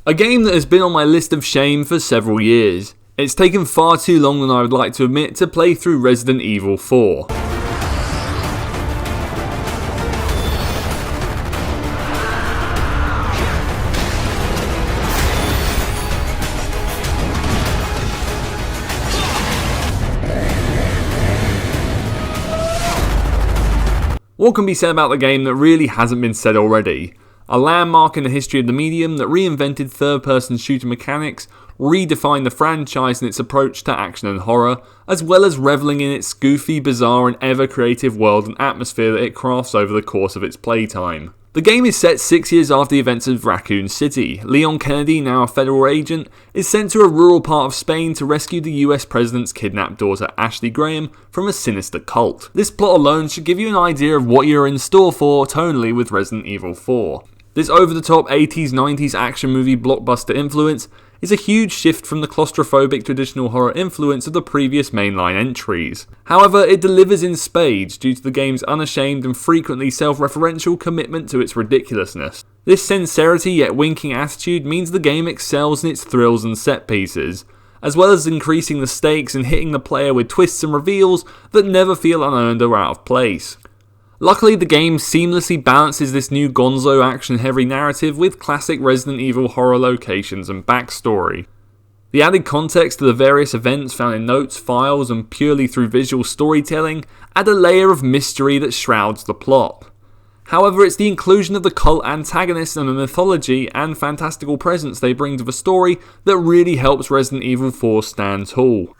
A game that has been on my list of shame for several years. It's taken far too long than I would like to admit to play through Resident Evil 4. What can be said about the game that really hasn't been said already? A landmark in the history of the medium that reinvented third-person shooter mechanics, redefined the franchise and its approach to action and horror, as well as revelling in its goofy, bizarre and ever-creative world and atmosphere that it crafts over the course of its playtime. The game is set 6 years after the events of Raccoon City. Leon Kennedy, now a federal agent, is sent to a rural part of Spain to rescue the US president's kidnapped daughter Ashley Graham from a sinister cult. This plot alone should give you an idea of what you're in store for tonally with Resident Evil 4. This over-the-top 80s-90s action movie blockbuster influence is a huge shift from the claustrophobic traditional horror influence of the previous mainline entries. However, it delivers in spades due to the game's unashamed and frequently self-referential commitment to its ridiculousness. This sincerity yet winking attitude means the game excels in its thrills and set pieces, as well as increasing the stakes and hitting the player with twists and reveals that never feel unearned or out of place. Luckily, the game seamlessly balances this new gonzo action-heavy narrative with classic Resident Evil horror locations and backstory. The added context to the various events found in notes, files, and purely through visual storytelling add a layer of mystery that shrouds the plot. However, it's the inclusion of the cult antagonists and the mythology and fantastical presence they bring to the story that really helps Resident Evil 4 stand tall.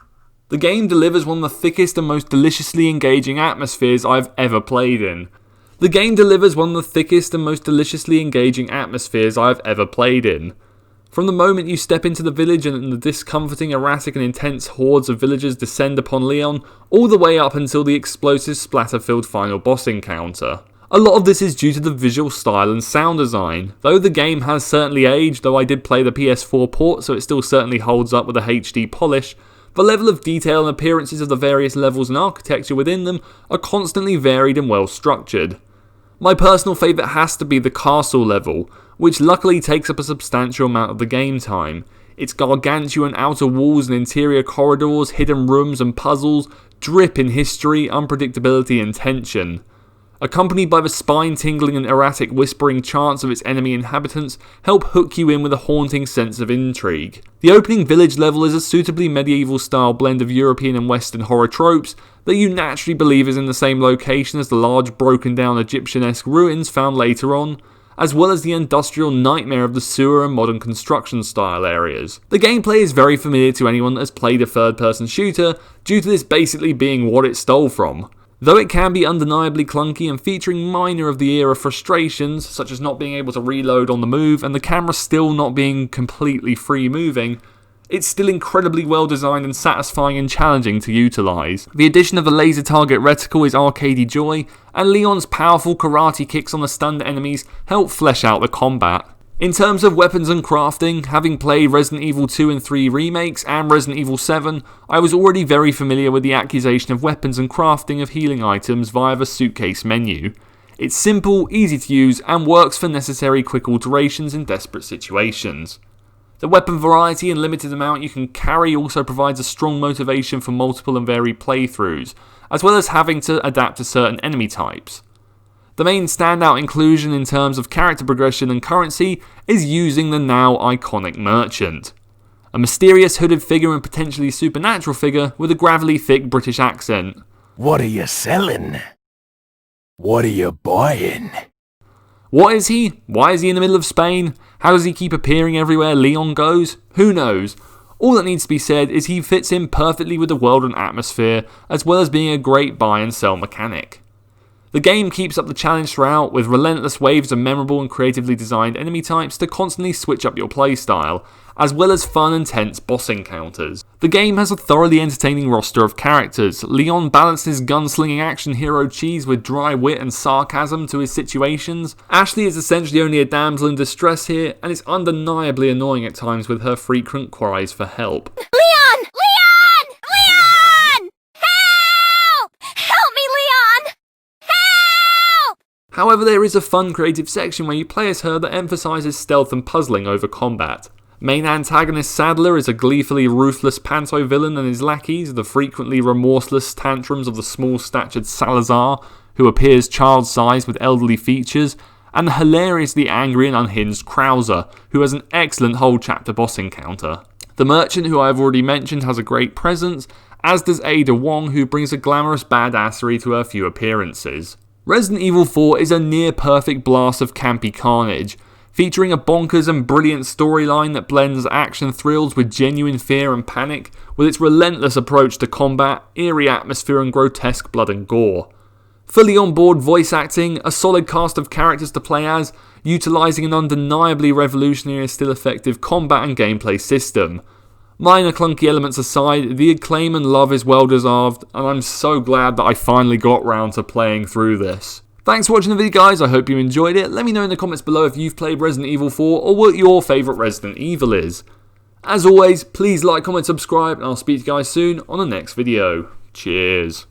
The game delivers one of the thickest and most deliciously engaging atmospheres I've ever played in. From the moment you step into the village and the discomforting, erratic and intense hordes of villagers descend upon Leon, all the way up until the explosive splatter-filled final boss encounter. A lot of this is due to the visual style and sound design. Though the game has certainly aged, though I did play the PS4 port so it still certainly holds up with a HD polish, the level of detail and appearances of the various levels and architecture within them are constantly varied and well structured. My personal favourite has to be the castle level, which luckily takes up a substantial amount of the game time. Its gargantuan outer walls and interior corridors, hidden rooms and puzzles drip in history, unpredictability and tension. Accompanied by the spine-tingling and erratic whispering chants of its enemy inhabitants, help hook you in with a haunting sense of intrigue. The opening village level is a suitably medieval-style blend of European and Western horror tropes that you naturally believe is in the same location as the large broken-down Egyptian-esque ruins found later on, as well as the industrial nightmare of the sewer and modern construction-style areas. The gameplay is very familiar to anyone that has played a third-person shooter, due to this basically being what it stole from. Though it can be undeniably clunky and featuring minor of the era frustrations, such as not being able to reload on the move and the camera still not being completely free moving, it's still incredibly well designed and satisfying and challenging to utilise. The addition of the laser target reticle is arcadey joy, and Leon's powerful karate kicks on the stunned enemies help flesh out the combat. In terms of weapons and crafting, having played Resident Evil 2 and 3 remakes and Resident Evil 7, I was already very familiar with the accusation of weapons and crafting of healing items via the suitcase menu. It's simple, easy to use, and works for necessary quick alterations in desperate situations. The weapon variety and limited amount you can carry also provides a strong motivation for multiple and varied playthroughs, as well as having to adapt to certain enemy types. The main standout inclusion in terms of character progression and currency is using the now iconic Merchant. A mysterious hooded figure and potentially supernatural figure with a gravelly thick British accent. What are you selling? What are you buying? What is he? Why is he in the middle of Spain? How does he keep appearing everywhere Leon goes? Who knows? All that needs to be said is he fits in perfectly with the world and atmosphere, as well as being a great buy and sell mechanic. The game keeps up the challenge throughout, with relentless waves of memorable and creatively designed enemy types to constantly switch up your playstyle, as well as fun and tense boss encounters. The game has a thoroughly entertaining roster of characters. Leon balances gunslinging action hero cheese with dry wit and sarcasm to his situations. Ashley is essentially only a damsel in distress here, and is undeniably annoying at times with her frequent cries for help. Leon! Leon! Leon! Help! Help me, Leon! Help! However, there is a fun creative section where you play as her that emphasises stealth and puzzling over combat. Main antagonist Sadler is a gleefully ruthless panto villain, and his lackeys are the frequently remorseless tantrums of the small-statured Salazar, who appears child-sized with elderly features, and the hilariously angry and unhinged Krauser, who has an excellent whole chapter boss encounter. The merchant, who I have already mentioned, has a great presence, as does Ada Wong, who brings a glamorous badassery to her few appearances. Resident Evil 4 is a near-perfect blast of campy carnage, featuring a bonkers and brilliant storyline that blends action thrills with genuine fear and panic, with its relentless approach to combat, eerie atmosphere and grotesque blood and gore. Fully on board voice acting, a solid cast of characters to play as, utilising an undeniably revolutionary and still effective combat and gameplay system. Minor clunky elements aside, the acclaim and love is well deserved, and I'm so glad that I finally got round to playing through this. Thanks for watching the video, guys. I hope you enjoyed it. Let me know in the comments below if you've played Resident Evil 4 or what your favourite Resident Evil is. As always, please like, comment, subscribe, and I'll speak to you guys soon on the next video. Cheers.